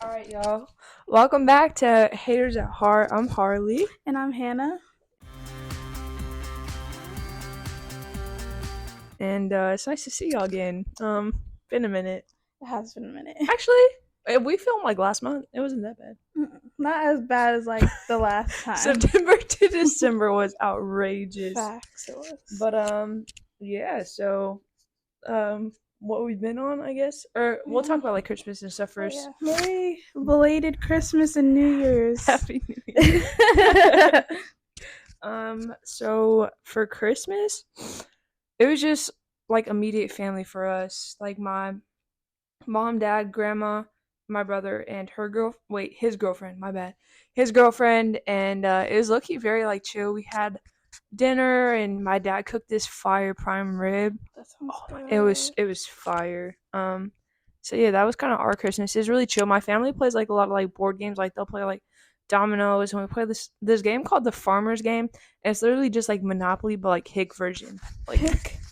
All right, y'all. Welcome back to Haters at Heart. I'm Harley. And I'm Hannah. And it's nice to see y'all again. Been a minute. It has been a minute. Actually, we filmed like last month. It wasn't that bad. Not as bad as like the last time. September to December was outrageous. Facts, it was. But yeah. So what we've been on, I guess, or we'll talk about like Christmas and stuff first. Oh, yeah. Merry belated Christmas and New Year's. Happy New Year. So for Christmas, it was just like immediate family for us. Like my mom, dad, grandma, my brother, and his girlfriend, my bad. His girlfriend, and it was lucky very like chill. We had dinner and my dad cooked this fire prime rib. That sounds good. It was fire. So yeah, that was kind of our Christmas. It's really chill. My family plays like a lot of like board games. Like they'll play like dominoes, and we play this game called the Farmers Game. And it's literally just like Monopoly, but like hick version. Like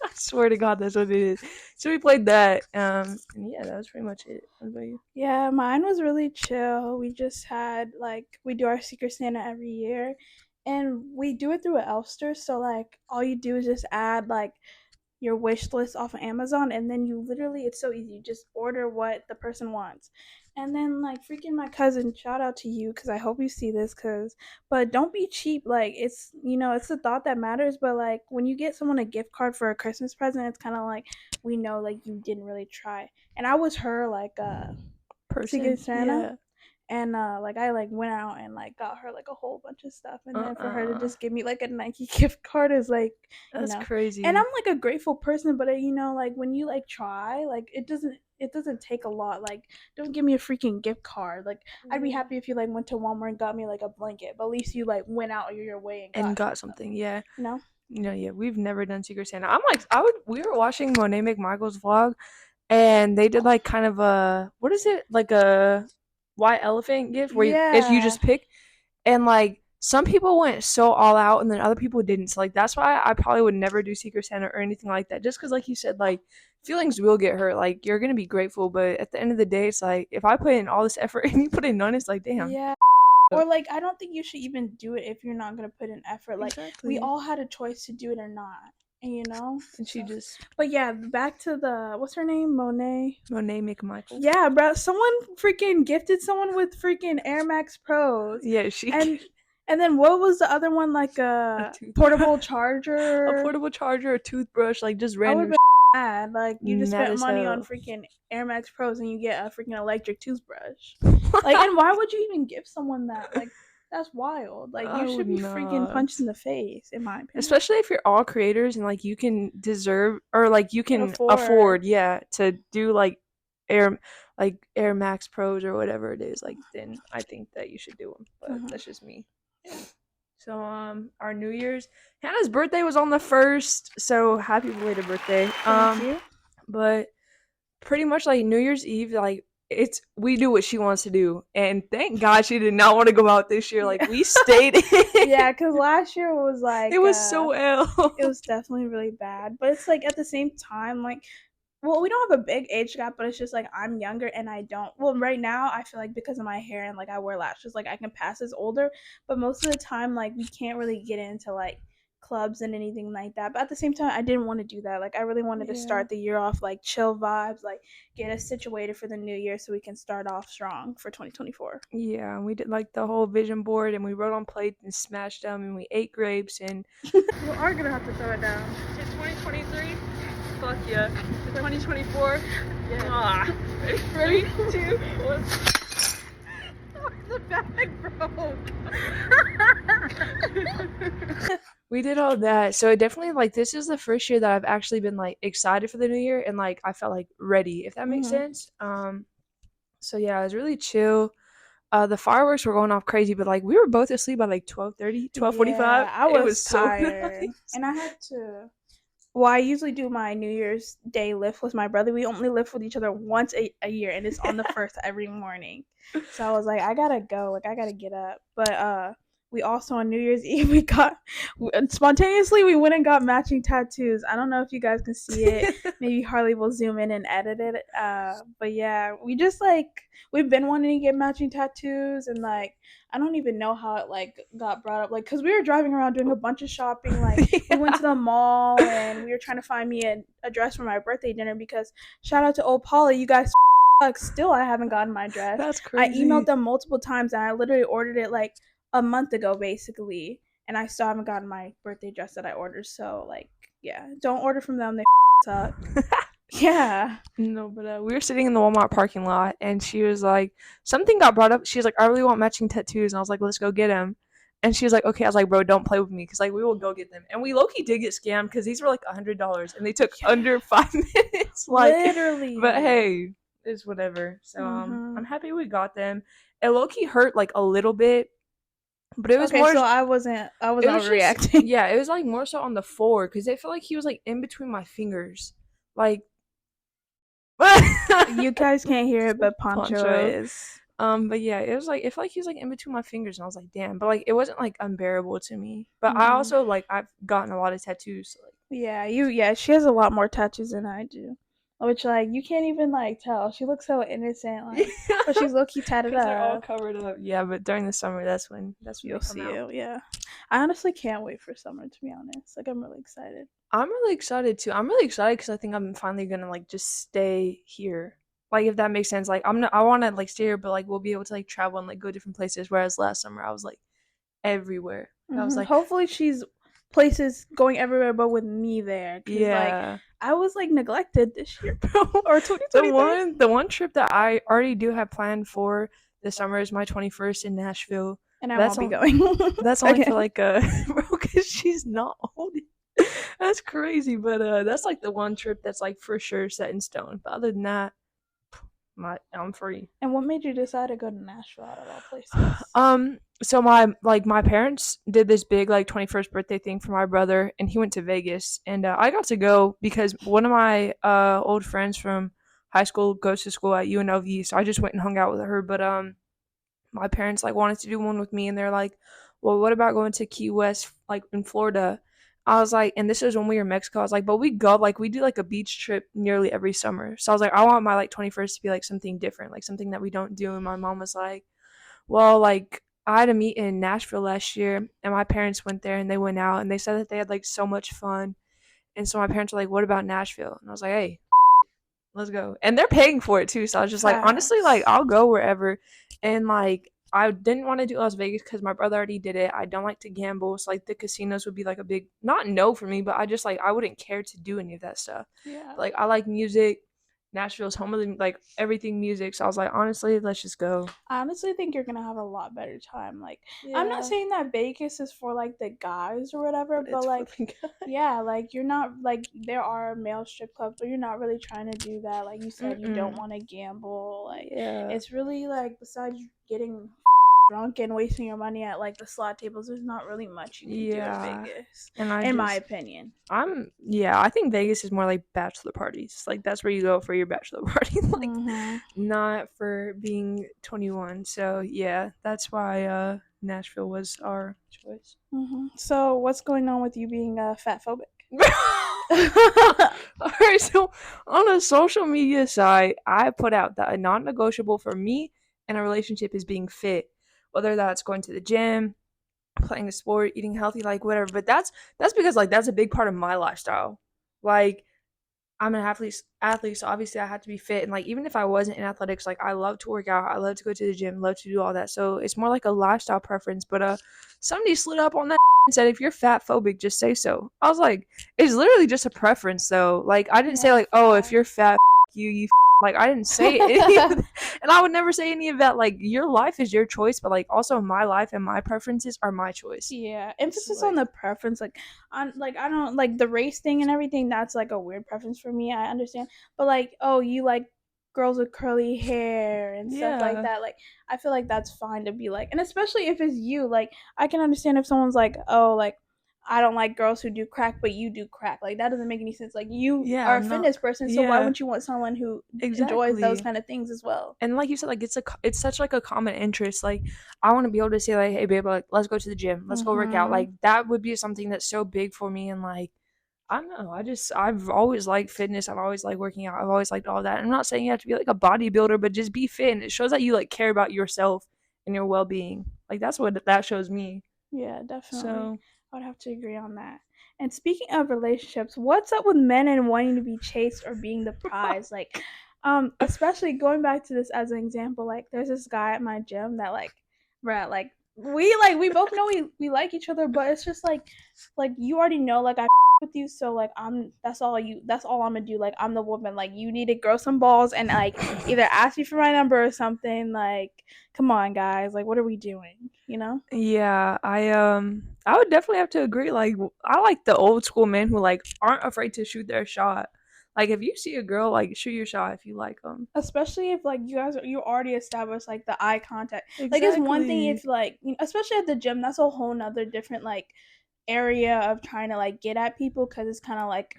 I swear to God, that's what it is. So we played that. And yeah, that was pretty much it. What about you? Yeah, mine was really chill. We just had we do our Secret Santa every year, and we do it through an Elfster. So like all you do is just add like your wish list off of Amazon, and then you literally, it's so easy, you just order what the person wants. And then like freaking my cousin, shout out to you, because I hope you see this, but don't be cheap. Like it's, it's the thought that matters. But like when you get someone a gift card for a Christmas present, it's kind of like, we know like you didn't really try. And I was her like Secret Santa. Yeah. And like I like went out and like got her like a whole bunch of stuff, and then for her to just give me like a Nike gift card is like, That's crazy. and I'm like a grateful person, but like when you like try, like it doesn't take a lot. Like don't give me a freaking gift card. Like I'd be happy if you like went to Walmart and got me like a blanket, but at least you like went out of your way and got something. Yeah. No. Yeah, we've never done Secret Santa. We were watching Monet McMichael's vlog, and they did like kind of a, what is it, like a white elephant gift where you just pick, and like some people went so all out and then other people didn't. So like that's why I probably would never do Secret Santa or anything like that, just because like you said, like feelings will get hurt. Like you're gonna be grateful, but at the end of the day, it's like if I put in all this effort and you put in none, it's like damn. Yeah. Or like I don't think you should even do it if you're not gonna put in effort. Like Exactly. we all had a choice to do it or not. And she just, but yeah, back to the, what's her name, Monet McMichael. Yeah, bro, someone freaking gifted someone with freaking Air Max Pros. Yeah, she and then what was the other one, like a portable charger, a toothbrush, like just I random. would be mad. Like you just spent money on freaking Air Max Pros and you get a freaking electric toothbrush. Like, and why would you even give someone that? Like, that's wild. Like you should be freaking punched in the face, in my opinion. Especially if you're all creators and like you can deserve, or like you can afford, yeah, to do like Air Max Pros or whatever it is. Like then I think that you should do them. But that's just me. So our New Year's, Hannah's birthday was on the 1st, so happy belated birthday. Thank you. But pretty much like New Year's Eve, like we do what she wants to do, and thank God she did not want to go out this year. Like we stayed in. Yeah, because last year was like, it was so ill. It was definitely really bad, but it's like at the same time, like, well, we don't have a big age gap, but it's just like I'm younger and I don't. Well, right now I feel like because of my hair and like I wear lashes, like I can pass as older, but most of the time like we can't really get into like clubs and anything like that. But at the same time, I didn't want to do that. Like I really wanted to start the year off like chill vibes, like get us situated for the new year so we can start off strong for 2024. Yeah, and we did like the whole vision board, and we wrote on plates and smashed them, and we ate grapes, and we are gonna have to throw it down. It's 2023. Fuck yeah. 2024. Yeah. Ready? 3, 2, 1. The bag broke. We did all that, so it definitely like this is the first year that I've actually been like excited for the new year, and like I felt like ready, if that makes sense. So yeah, it was really chill. The fireworks were going off crazy, but like we were both asleep by like 12:30, 12:45. Yeah, I was tired, so nice. And I had to. Well, I usually do my New Year's Day lift with my brother. We only lift with each other once a year, and it's on the 1st every morning. So I was like, I gotta go. Like I gotta get up. But we also on New Year's Eve spontaneously we went and got matching tattoos. I don't know if you guys can see it. Maybe Harley will zoom in and edit it. But yeah, we just like we've been wanting to get matching tattoos, and like I don't even know how it like got brought up. Like, cause we were driving around doing a bunch of shopping. Like, we went to the mall and we were trying to find me a dress for my birthday dinner because shout out to old Polly, you guys. Still, I haven't gotten my dress. That's I emailed crazy. them multiple times, and I literally ordered it like a month ago, basically, and I still haven't gotten my birthday dress that I ordered. So, like, yeah, don't order from them. They suck. Yeah. No, but we were sitting in the Walmart parking lot, and she was like, something got brought up. She was like, I really want matching tattoos, and I was like, let's go get them. And she was like, okay. I was like, bro, don't play with me, because like we will go get them. And we low key did get scammed because these were like $100, and they took Yeah. under 5 minutes. Like, Literally. but hey, it's whatever. So I'm happy we got them. It low key hurt like a little bit, but it was Okay, more. so I wasn't It was just overreacting. yeah. It was like more so on the floor because it felt like he was like in between my fingers, like. You guys can't hear it, but Poncho Poncho. is. But yeah, it was like it felt like he was like in between my fingers, and I was like, damn. But like it wasn't like unbearable to me. But I Mm-mm. also like I've gotten a lot of tattoos. So, like, Yeah, yeah, she has a lot more tattoos than I do. Which like you can't even like tell. She looks so innocent, like but she's low key tatted because they're all up. covered up. Yeah, but during the summer, that's when they You'll come see out. it, yeah. I honestly can't wait for summer to be honest. Like I'm really excited. I'm really excited too. I'm really excited because I think I'm finally gonna like just stay here. Like if that makes sense. Like I want to like stay here, but like we'll be able to like travel and like go different places. Whereas last summer I was like everywhere. I was like, Hopefully she's places going everywhere but with me there cuz like yeah. I was like neglected this year, bro. Or the 2023. one the one trip that I already do have planned for this summer is my 21st in Nashville. And I That's won't be on going. that's only for Okay. like bro, because she's not old. That's crazy, but that's like the one trip that's like for sure set in stone. But other than that, I'm free. And what made you decide to go to Nashville out of all places? So my parents did this big like 21st birthday thing for my brother, and he went to Vegas, and I got to go because one of my old friends from high school goes to school at UNLV, so I just went and hung out with her. But my parents like wanted to do one with me, and they're like, well, what about going to Key West, like in Florida? I was like, and this is when we were in Mexico. I was like, but we go like we do like a beach trip nearly every summer. So I was like, I want my like 21st to be like something different, like something that we don't do. And my mom was like, well, like I had a meet in Nashville last year, and my parents went there and they went out, and they said that they had like so much fun. And so my parents were like, what about Nashville? And I was like, hey, let's go. And they're paying for it too. So I was just like, honestly, like Facts. I'll go wherever. And like I didn't want to do Las Vegas because my brother already did it. I don't like to gamble. So like the casinos would be like a big not no for me, but I just like I wouldn't care to do any of that stuff. Yeah. But, like I like music. Nashville's home of the, like everything music. So I was like, honestly, let's just go. I honestly think you're gonna have a lot better time. Like, I'm not Yeah. saying that Vegas is for like the guys or whatever, But but it's for like, the guy. yeah, like you're not like there are male strip clubs, but you're not really trying to do that. Like you said, you don't Mm-mm. want to gamble. Like, Yeah. it's really like besides getting drunk and wasting your money at like the slot tables, there's not really much you can do in Yeah. Vegas, And I in my just opinion. I think Vegas is more like bachelor parties. Like that's where you go for your bachelor party. Like Mhm. not for being 21. So yeah, that's why Nashville was our choice. Mhm. So what's going on with you being fat phobic? All right, so on a social media site, I put out that a non-negotiable for me in a relationship is being fit, whether that's going to the gym, playing a sport, eating healthy, like whatever. But that's because like that's a big part of my lifestyle. Like I'm an athlete, so obviously I have to be fit. And like even if I wasn't in athletics, like I love to work out, I love to go to the gym, love to do all that. So it's more like a lifestyle preference. But somebody slid up on that and said if you're fat phobic, just say so. I was like, it's literally just a preference though. Like I didn't say Yeah, like, oh, if you're facts. fat, you like I didn't say any of that. And I would never say any of that. Like your life is your choice, but like also my life and my preferences are my choice. Yeah, So emphasis on like the preference, like on like I don't like the race thing and everything. That's like a weird preference for me. I understand, but like oh, you like girls with curly hair and stuff like yeah. that. Like I feel like that's fine to be like, and especially if it's you. Like I can understand if someone's like oh like I don't like girls who do crack, but you do crack. Like that doesn't make any sense. Like you are Yeah, a no, fitness person, so why yeah, wouldn't you want someone who enjoys those exactly. kind of things as well? And like you said, like it's such like a common interest. Like I want to be able to say like, hey babe, like let's go to the gym, let's go work out. Mhm. Like that would be something that's so big for me. And like I don't know, I've always liked fitness. I've always liked working out. I've always liked all that. I'm not saying you have to be like a bodybuilder, but just be fit. And it shows that you like care about yourself and your well being. Like that's what that shows me. Yeah, definitely. So I would have to agree on that. And speaking of relationships, what's up with men and wanting to be chased or being the prize? Like, especially going back to this as an example, like there's this guy at my gym that bruh, we both know we like each other, but it's just like you already know like I with you, so like that's all I'm gonna do. Like I'm the woman. Like you need to grow some balls and like either ask me for my number or something. Like, come on guys, like what are we doing? You know? yeah, I would definitely have to agree. Like I like the old school men who like aren't afraid to shoot their shot. Like if you see a girl, like shoot your shot if you like them. Especially if like you already established like the eye contact. Like it's one thing Exactly. if like especially at the gym, that's a whole nother different like area of trying to like get at people because it's kind of like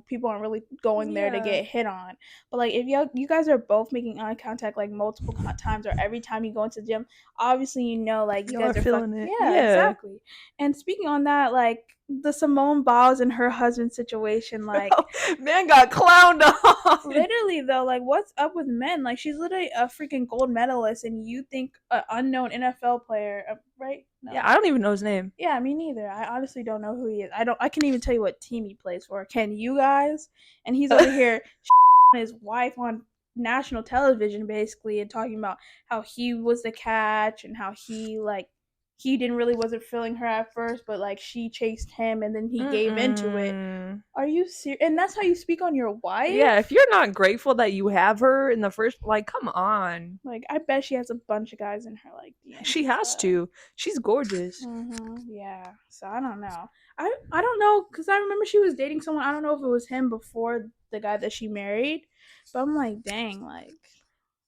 people aren't really going there to Yeah. get hit on. But like if you guys are both making eye contact like multiple times or every time you go into the gym, obviously like you Y'all are guys are feeling it. yeah, Yeah. exactly. And speaking on that, like the Simone Biles and her husband situation, like Man got clowned on. literally though, like what's up with men? Like she's literally a freaking gold medalist, and you think an unknown NFL player, right? Yeah, No. I don't even know his name. Yeah, me neither. I honestly don't know who he is. I can't even tell you what team he plays for. Can you guys? And he's over here his wife on national television basically and talking about how he was the catch and how he didn't really wasn't feeling her at first, but like she chased him and then he gave into it. Mm-mm. Are you serious? And that's how you speak on your Yeah, if wife? you're not grateful that you have her in the first, like, come on. Like I bet she has a bunch of guys in her like DMs She and has stuff. to. She's gorgeous. Yeah. So I don't know. I don't know because I remember she was dating someone. I don't know if it was him before the guy that she married, but I'm like, dang, like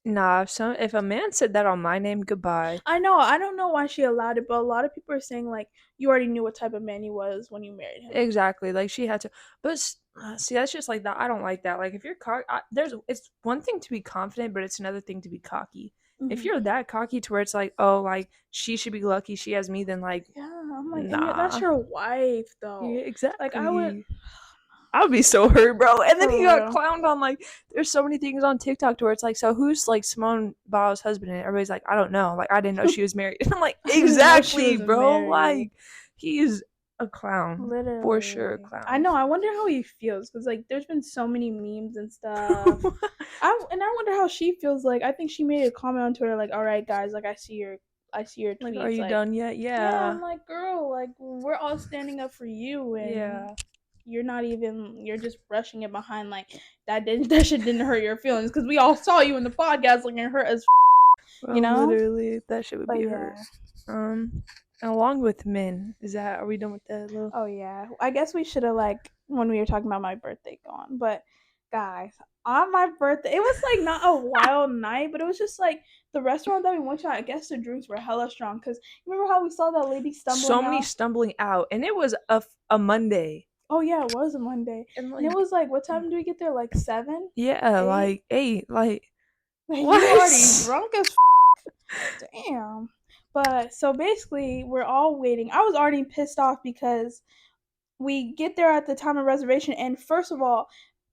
Nah, if a man said that on my name, goodbye. I know. I don't know why she allowed it, but a lot of people are saying like you already knew what type of man he was when you married him. Exactly. Like she had to, but see, that's just like that. I don't like that. Like if you're there's it's one thing to be confident, but it's another thing to be cocky. If Hmm. you're that cocky to where it's like, oh, like she should be lucky she has me, then like, Yeah, I'm like, and that's nah. your wife Yeah, though. Like I would, exactly. I would be so hurt, bro. And then he for got real. clowned on like there's so many things on TikTok to where it's like, so who's like Simone Biles' husband? And everybody's like, I don't know. Like I didn't know she was married. And I'm like, I didn't know she exactly, was bro. married. Like he's a clown. For sure a Literally. I clown. know. I wonder how he feels because like there's been so many memes and stuff. I wonder how she feels. Like I think she made a comment on Twitter like, "All right, guys, like I see your Like, are tweets." you Like, done yet? yeah, Yeah. I'm like, girl, like we're all standing up for you, and Yeah. you're just brushing it behind like that shit didn't hurt your feelings because we all saw you in the podcast like it hurt us, you Bro, know. literally, that shit would But be hurt. yeah. Along with men, are we done with that little? Oh yeah. I guess we should have like when we were talking about my birthday gone. But guys, on my birthday, it was like not a wild night, but it was just like the restaurant that we went to. I guess the drinks were hella strong. Cause remember how we saw that lady So stumbling many out? stumbling out, and it was a Monday. Oh yeah, it was a Monday, And and it like, was like what time did we get there? Like 7, yeah, 8. like 8, like Like you already what? drunk as damn. But so basically, we're all waiting. I was already pissed off because we get there at the time of reservation, and first of all,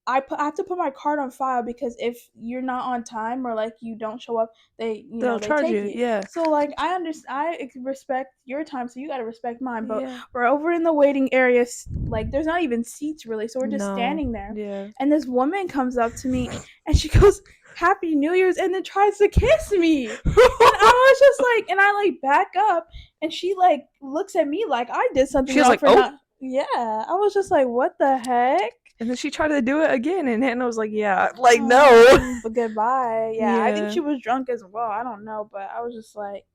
I have to put my card on file because if you're not on time or like you don't show up, They'll they charge take you. it. Yeah. So like I understand, I respect your time, so you gotta respect mine. But Yeah. we're over in the waiting area, like there's not even seats really, so we're just No. standing there. Yeah. And this woman comes up to me and she goes, "Happy New Year's," and then tries to kiss me. And I was just like, and I like back up, and she like looks at me like I did something She was wrong like, for "Oh," not. Yeah, I was just like, what the heck? and then she tried to do it again, and Hannah was like, "Yeah, like no." But goodbye. Yeah, I think Yeah. she was drunk as well. I don't know, but I was just like,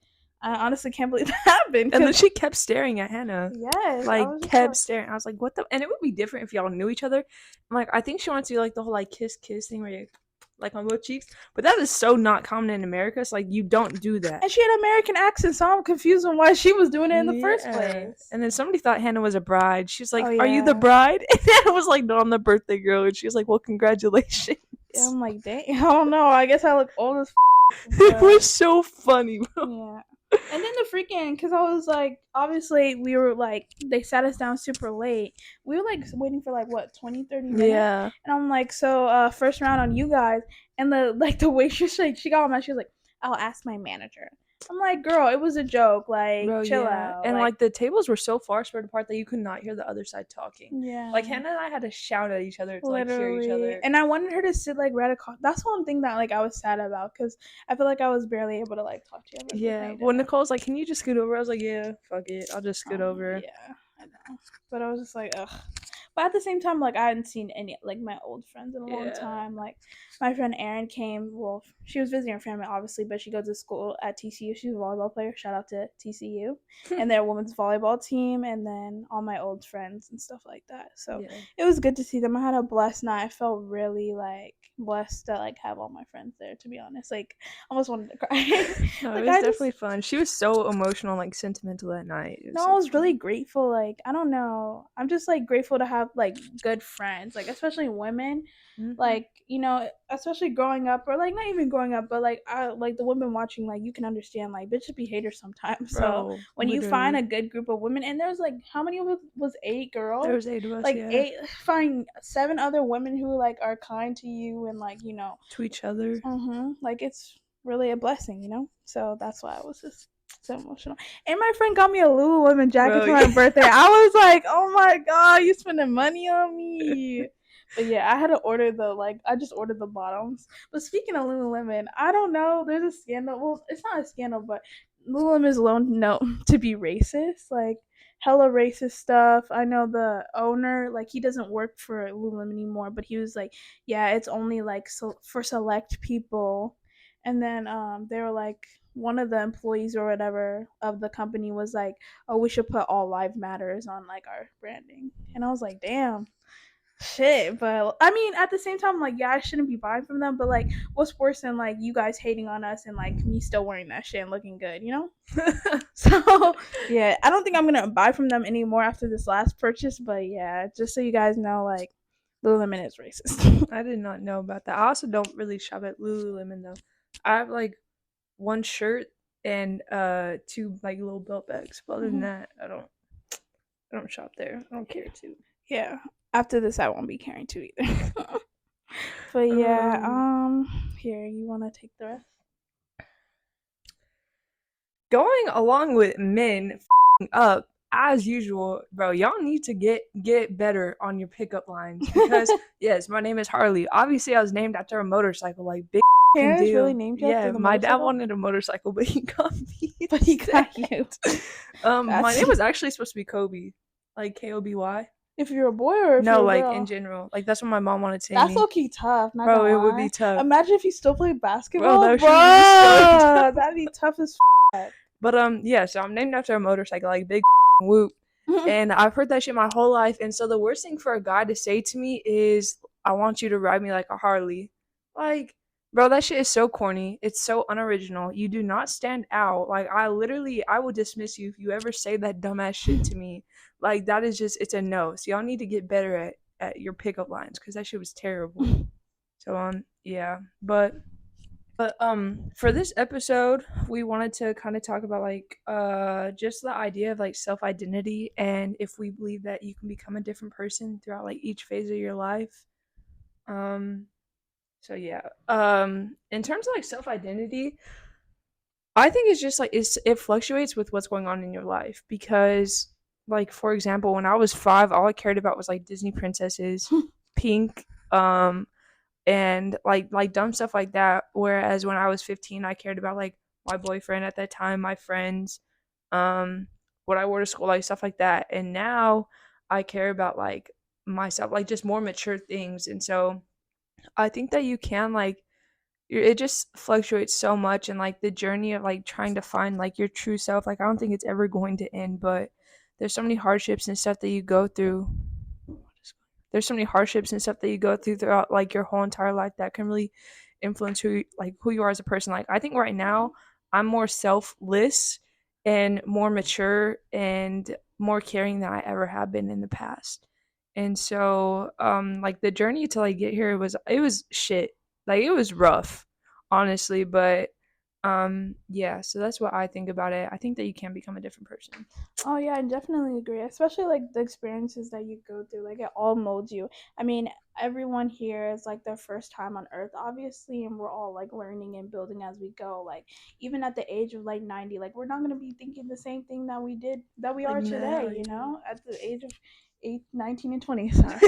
I honestly can't believe that happened. And then Cause she kept staring at Hannah. yes, I Like was just kept like, staring. I was like, "What the?" And it would be different if y'all knew each other. Like I think she wanted to do like the whole like kiss thing where you like on both cheeks. But that is so not common in America. It's like you don't do that. And she had an American accent, so I'm confused on why she was doing it in the first Yeah. place. And then somebody thought Hannah was a bride. She's like, Oh "Are you the yeah. bride?" And Hannah was like, "No, I'm the birthday girl." And she was like, "Well, congratulations." I'm like, dang, I don't know. I guess I look old as It but was so funny, bro. yeah. And then the freaking, because I was like, obviously, we were like, they sat us down super late. We were like waiting for like, what, 20, 30 minutes? Yeah. And I'm like, so, first round on you guys. And the waitress, like, she got on my, she was like, I'll ask my manager. I'm like, girl, it was a joke. Like, Bro, chill yeah. out. And Like, like the tables were so far spread apart that you could not hear the other side talking. Like yeah. Hannah and I had to shout at each other to like hear each Literally. other. And I wanted her to sit like right across. That's one thing that like I was sad about because I feel like I was barely able to like talk to you. Yeah. Well, Nicole's like, "Can you just scoot over?" I was like, "Yeah, fuck it. I'll just scoot over." Yeah, I know. But I was just like, ugh. But at the same time, like I hadn't seen any like my old friends in a long Yeah. time. Like my friend Erin came. Well, she was visiting her family, obviously, but she goes to school at TCU. She's a volleyball player. Shout out to TCU and their women's volleyball team, and then all my old friends and stuff like that. So Yeah. it was good to see them. I had a blessed night. I felt really like blessed to like have all my friends there. To be honest, like almost wanted to cry. No, it Like was I just definitely fun. She was so emotional, like sentimental that night. It was no, I so was really fun. grateful. Like, I don't know. I'm just like grateful to have like good friends, like especially women. Mm-hmm. Like, especially growing up or like not even growing up, but like I like the women watching, like you can understand like bitches be haters sometimes. So Bro, when you find literally. a good group of women and there's like how many was 8 girls? There was 8 of us, Like yeah. eight find 7 other women who like are kind to you and like, To each other. like it's really a blessing. So that's why I was just so emotional. And my friend got me a Lululemon jacket Bro, for my yeah. birthday. I was like, oh my god, you spending money on me. But yeah, I had to order I just ordered the bottoms. But speaking of Lululemon, I don't know. There's a scandal. Well, it's not a scandal, but Lululemon is known to be racist. Like hella racist stuff. I know the owner, like he doesn't work for Lululemon anymore, but he was like, yeah, it's only like so for select people. And then they were like one of the employees or whatever of the company was like, oh, we should put all live matters on like our branding. And I was like, damn, shit. But I mean, at the same time, like, yeah, I shouldn't be buying from them, but like, what's worse than like you guys hating on us and like me still wearing that shit and looking good? So yeah, I don't think I'm gonna buy from them anymore after this last purchase, but yeah, just so you guys know, like Lululemon is racist. I did not know about that. I also don't really shop at Lululemon though. I have like one shirt and two like little belt bags. But other than that, I don't shop there. I don't care to. Yeah. After this I won't be caring to either. But yeah, Um here, you wanna take the rest? Going along with men up as usual, bro. Y'all need to get better on your pickup lines because yes, my name is Harley. Obviously, I was named after a motorcycle, like big Parents really deal. named you after Yeah, the my dad motorcycle? wanted a motorcycle, but he got me But he instead. got you. My That's name was actually supposed to be Kobe, like Koby. if you're a boy or if No, you're a like in girl. general, like that's what my mom wanted to name That's me. low key tough, not Bro, gonna it would be lie. tough. Imagine if you still play Bro, basketball, that bro. should be so tough. That'd be tough as But yeah, so I'm named after a motorcycle, like big whoop. And I've heard that shit my whole life. And so the worst thing for a guy to say to me is, I want you to ride me like a Harley. Like, bro, that shit is so corny. It's so unoriginal. You do not stand out. Like, I will dismiss you if you ever say that dumbass shit to me. Like, that is just, it's a no. So y'all need to get better at your pickup lines because that shit was terrible. So, yeah. But for this episode, we wanted to kind of talk about like just the idea of like self-identity and if we believe that you can become a different person throughout like each phase of your life. Um so yeah. In terms of like self-identity, I think it's just like it fluctuates with what's going on in your life because like for example, when I was 5, all I cared about was like Disney princesses, Pink, and like dumb stuff like that. Whereas when I was 15, I cared about like my boyfriend at that time, my friends, um, what I wore to school, like stuff like that. And now I care about like myself, like just more mature things. And so I think that you can like it just fluctuates so much and like the journey of like trying to find like your true self, like I don't think it's ever going to end, but there's so many hardships and stuff that you go through. There's so many hardships and stuff that you go through throughout like your whole entire life that can really influence who you are as a person. Like I think right now I'm more selfless and more mature and more caring than I ever have been in the past. And so like the journey to like get here was shit. Like it was rough, honestly, but yeah, so that's what I think about it. I think that you can become a different person. Oh yeah, I definitely agree. Especially like the experiences that you go through, like it all molds you. I mean, everyone here is like their first time on earth, obviously, and we're all like learning and building as we go. Like even at the age of like 90, like we're not gonna be thinking the same thing that we Like are today, now, you yeah. know, at the age of 19 and 20. Sorry.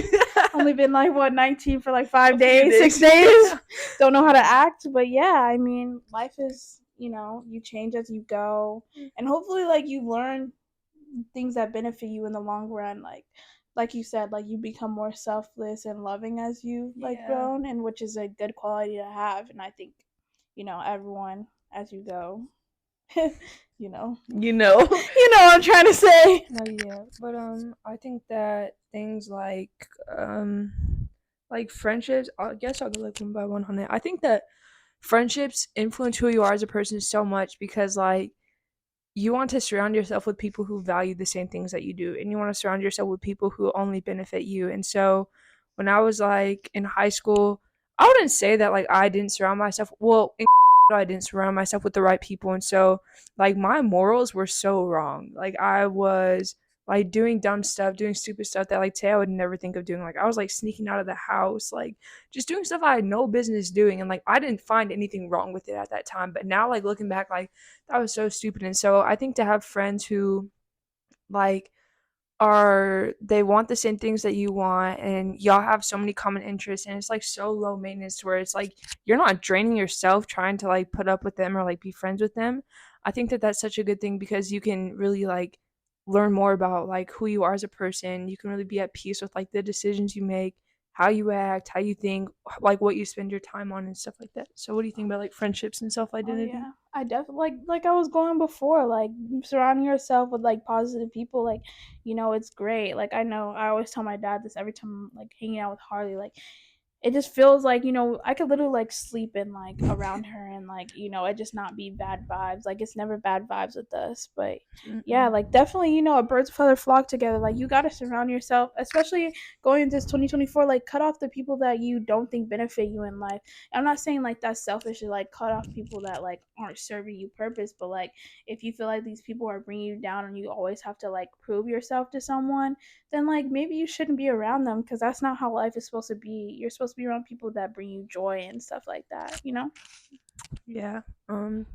Only been like what 19 for like five A few days, six days. days. Yeah. Don't know how to act, but yeah, I mean, life is, you change as you go, and hopefully like you learn things that benefit you in the long run, like you said, like you become more selfless and loving as you like Yeah. grown, and which is a good quality to have. And I think everyone as you go, you know You know. what I'm trying to say. No, yeah, but I think that things like friendships. I guess I'll go like one by one on it. I think that friendships influence who you are as a person so much because like you want to surround yourself with people who value the same things that you do, and you want to surround yourself with people who only benefit you. And so when I was like in high school, I wouldn't say that like I didn't surround myself well in I didn't surround myself with the right people. And so like my morals were so wrong. Like I was like doing dumb stuff, doing stupid stuff that like today I would never think of doing. Like I was like sneaking out of the house, like just doing stuff I had no business doing, and like I didn't find anything wrong with it at that time. But now like looking back, like that was so stupid. And so I think to have friends who like are they want the same things that you want, and y'all have so many common interests, and it's like so low maintenance to where it's like you're not draining yourself trying to like put up with them or like be friends with them. I think that that's such a good thing because you can really like learn more about like who you are as a person. You can really be at peace with like the decisions you make, how you act, how you think, like what you spend your time on and stuff like that. So what do you think about like friendships and self Oh identity? yeah, I definitely like I was going before, like surrounding yourself with like positive people, like it's great. Like I know I always tell my dad this every time I'm like hanging out with Harley, like it just feels like I could literally like sleep in like around her, and like it just not be bad vibes. Like it's never bad vibes with us. But yeah, Mm-mm. like definitely a birds of feather flock together. Like you got to surround yourself, especially going into this 2024, like cut off the people that you don't think benefit you in life. I'm not saying like that's selfish to like cut off people that like aren't serving you purpose, but like if you feel like these people are bringing you down and you always have to like prove yourself to someone, then like maybe you shouldn't be around them, because that's not how life is supposed to be. You're supposed to be around people that bring you joy and stuff like that. Yeah. Um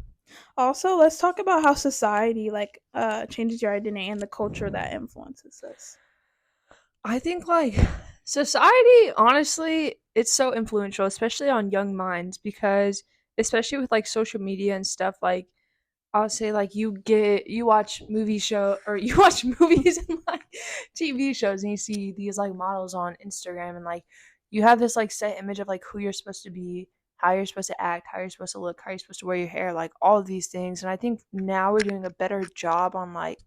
Also, let's talk about how society like changes your identity and the culture that influences us. I think like society, honestly, it's so influential, especially on young minds, because especially with like social media and stuff, like I'll say like you watch movie show or you watch movies and like TV shows and you see these like models on Instagram, and like you have this like set image of like who you're supposed to be, how you're supposed to act, how you're supposed to look, how you're supposed to wear your hair, like all of these things. And I think now we're doing a better job on like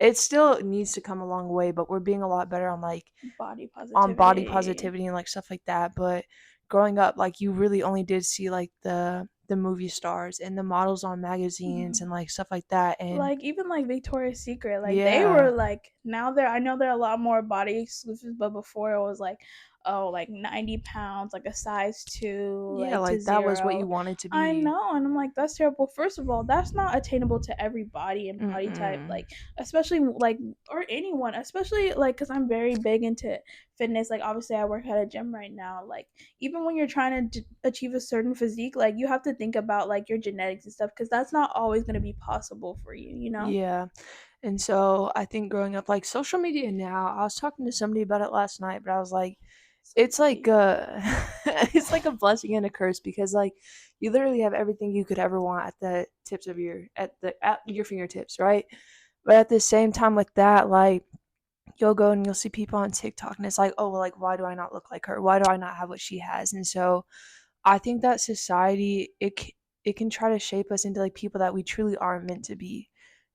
it still needs to come a long way, but we're being a lot better Body on body positivity. positivity and like stuff like that. But growing up, like you really only did see like the movie stars and the models on magazines and Mhm. like stuff like that. And Like even like Victoria's Secret, like they yeah, were like, now they're, I know they're a lot more body exclusive, but before it was like, oh, like 90 pounds, like a size 2, yeah, like to like that was what you 0. wanted to I be. know, and I'm like, that's terrible. First of all, that's not attainable to every body and body type, Mm-mm. like especially like, or anyone, especially like because I'm very big into fitness. Like obviously I work at a gym right now. Like even when you're trying to achieve a certain physique, like you have to think about like your genetics and stuff, because that's not always going to be possible for you. Yeah. And so I think growing up, like social media now, I was talking to somebody about it last night, but I was like, it's like Society. it's like a blessing and a curse because like you literally have everything you could ever want at the tips of at your fingertips, right? But at the same time with that, like you'll go and you'll see people on TikTok and it's like, oh well, like why do I not look like her? Why do I not have what she has? And so I think that society it can try to shape us into like people that we truly aren't meant to be.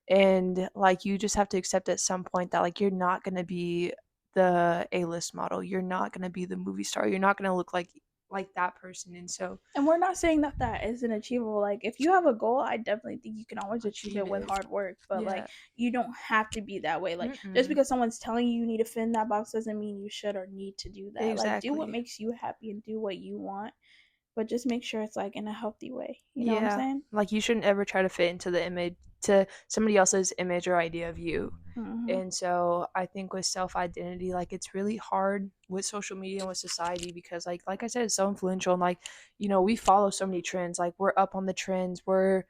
And like you just have to accept at some point that like you're not going to be the A-list model. You're not going to be the movie star. You're not going to look like like that person. And so And we're not saying that that isn't achievable. Like, if you have a goal, I definitely think you can always achieve achieve it with it. hard work. But like, Yeah. you don't have to be that way. Like, just Mm-mm. because someone's telling you need to fit in that box doesn't mean you should or need to do that. Like, do what Exactly. makes you happy and do what you want, but just make sure it's like in a healthy way. You know what I'm Yeah. saying? Like you shouldn't ever try to fit into the image to somebody else's image or idea of you. Mm-hmm. And so I think with self identity, like it's really hard with social media and with society because like I said, it's so influential and like, we follow so many trends. Like we're up on the trends. We're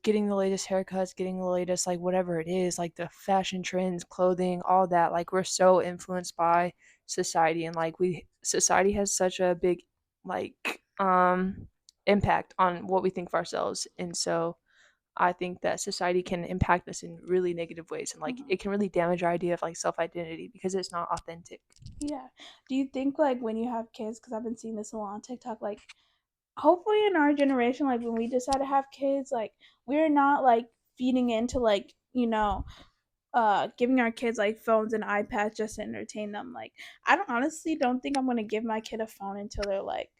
getting the latest haircuts, getting the latest like whatever it is, like the fashion trends, clothing, all that. Like we're so influenced by society and like we society has such a big like impact on what we think of ourselves. And so I think that society can impact us in really negative ways and like Mm-hmm. it can really damage our idea of like self identity because it's not authentic. Yeah. Do you think like when you have kids? Because I've been seeing this a lot on TikTok. Like, hopefully in our generation, like when we decide to have kids, like we're not like feeding into like giving our kids like phones and iPads just to entertain them. Like, I don't honestly don't think I'm gonna give my kid a phone until they're like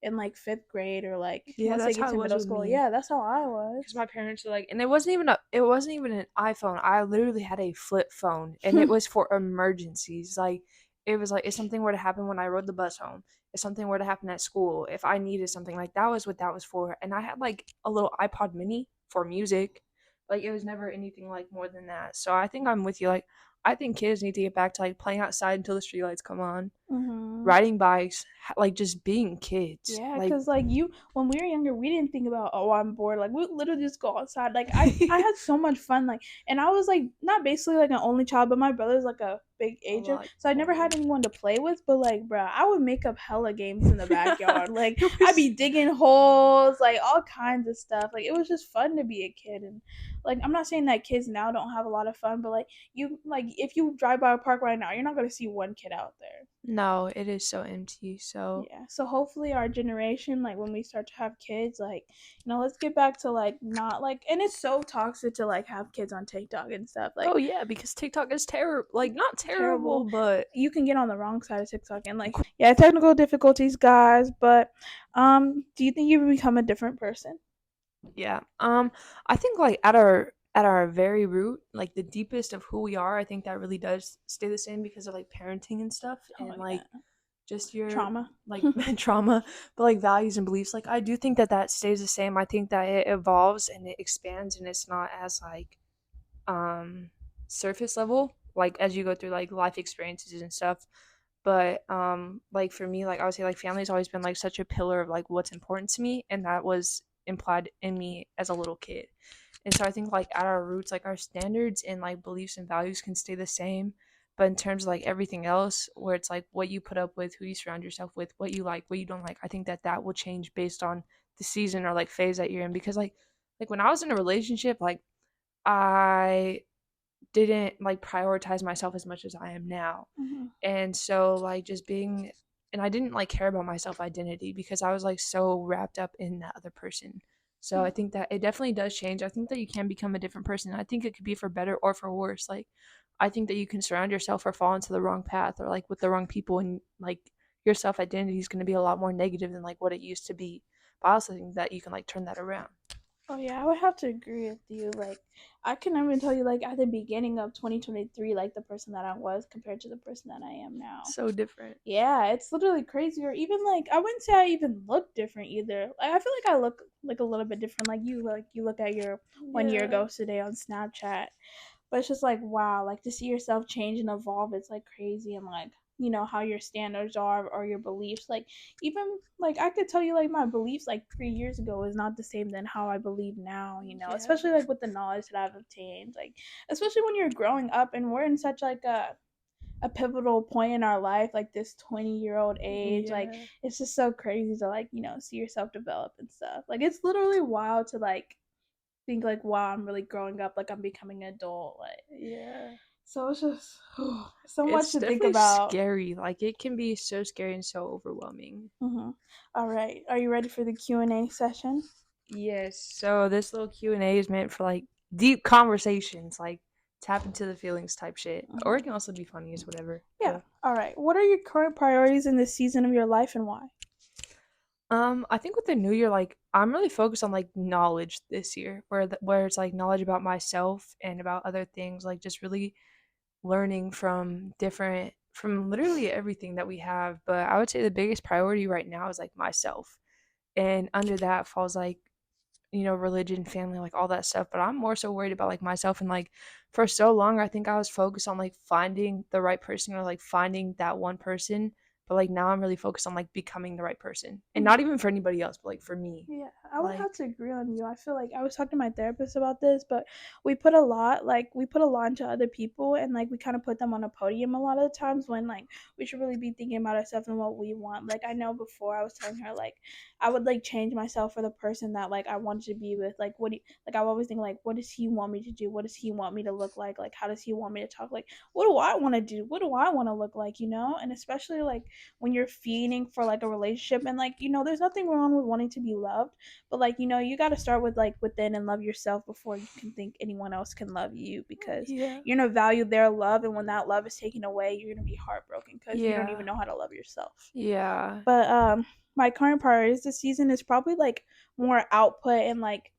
in like fifth grade or like Yeah, once they that's get how it to was middle with school. me. Yeah, that's how I Because was. my parents were like, and it wasn't even an iPhone. I literally had a flip phone, and it was for emergencies. Like it was like if something were to happen when I rode the bus home, if something were to happen at school, if I needed something, like that was what that was for. And I had like a little iPod Mini for music. Like it was never anything like more than that. So I think I'm with you. Like I think kids need to get back to like playing outside until the streetlights come on, Mm-hmm. riding bikes, like just being kids. Yeah, Like cause like when we were younger, we didn't think about, oh, I'm bored. Like we would literally just go outside. Like I had so much fun. Like, and I was like not basically like an only child, but my brother's like a big a ager, lot so I never older. had anyone to play with. But like, bruh, I would make up hella games in the backyard. Like It I'd was be digging holes, like all kinds of stuff. Like it was just fun to be a kid. And like I'm not saying that kids now don't have a lot of fun, but like if you drive by a park right now, you're not gonna see one kid out there. no, it is so empty. So Yeah, so hopefully our generation, like when we start to have kids, like let's get back to like not like, and it's so toxic to like have kids on TikTok and stuff, like oh yeah, because TikTok is terrible. Like not terrible, terrible. but You can get on the wrong side of TikTok and like, yeah, technical difficulties, guys. But do you think you would become a different person? yeah. I think like at our very root, like the deepest of who we are, I think that really does stay the same because of like parenting and stuff Oh and yeah, like just your trauma. like trauma, but like values and beliefs. Like I do think that that stays the same. I think that it evolves and it expands and it's not as like um surface level like as you go through like life experiences and stuff. But like for me, like I would say like family's always been like such a pillar of like what's important to me, and that was implied in me as a little kid. And so I think like at our roots, like our standards and like beliefs and values can stay the same, but in terms of like everything else, where it's like what you put up with, who you surround yourself with, what you like, what you don't like, I think that that will change based on the season or like phase that you're in. Because like when I was in a relationship, like I didn't like prioritize myself as much as I am now. Mm-hmm. And so like just being and I didn't like care about my self identity because I was like so wrapped up in that other person. So I think that it definitely does change. I think that you can become a different person. I think it could be for better or for worse. Like I think that you can surround yourself or fall into the wrong path or like with the wrong people and like your self identity is going to be a lot more negative than like what it used to be. But I also think that you can like turn that around. Oh yeah, I would have to agree with you. Like, I can even tell you, like at the beginning of 2023, like the person that I was compared to the person that I am now. So different. Yeah, it's literally crazy. Or even like, I wouldn't say I even look different either. Like, I feel like I look like a little bit different. Like you look at your 1 year Yeah. ago today on Snapchat. But it's just like, wow, like to see yourself change and evolve, it's like crazy. And like, how your standards are or your beliefs. Like, even like I could tell you, like, my beliefs like 3 years ago is not the same than how I believe now, Yeah. especially like with the knowledge that I've obtained. Like, especially when you're growing up and we're in such like a pivotal point in our life, like this 20-year-old age. Like, Yeah. it's just so crazy to like, see yourself develop and stuff. Like, it's literally wild to like think like, wow, I'm really growing up, like I'm becoming an adult. Like, Yeah. so it's just so much It's to think definitely about. scary. Like it can be so scary and so overwhelming. Mm-hmm. All right, are you ready for the Q&A session? Yes. So this little Q&A is meant for like deep conversations, like tap into the feelings type shit. Or it Mm-hmm. can also be funny as whatever. Yeah. But All right, what are your current priorities in this season of your life and why? I think with the new year, like I'm really focused on like knowledge this year, where it's like knowledge about myself and about other things, like just really learning from literally everything that we have. But I would say the biggest priority right now is like myself, and under that falls like religion, family, like all that stuff. But I'm more so worried about like myself and like for so long I think I was focused on like finding the right person or like finding that one person. But like now I'm really focused on like becoming the right person. And not even for anybody else, but like for me. Yeah, I would have Like to agree on you. I feel like I was talking to my therapist about this, but we put a lot into other people, and like we kind of put them on a podium a lot of the times when like we should really be thinking about ourselves and what we want. Like I know before I was telling her like I would like change myself for the person that like I wanted to be with. Like what do you, like I always think like what does he want me to do? What does he want me to look like? Like how does he want me to talk? Like what do I want to do? What do I want to look like? And especially like when you're feeding for like a relationship and like there's nothing wrong with wanting to be loved, but like you got to start with like within and love yourself before you can think anyone else can love you, because yeah. you're going to value their love, and when that love is taken away you're going to be heartbroken because you don't Yeah. even know how to love yourself. Yeah. But my current priorities this season is probably like more output and like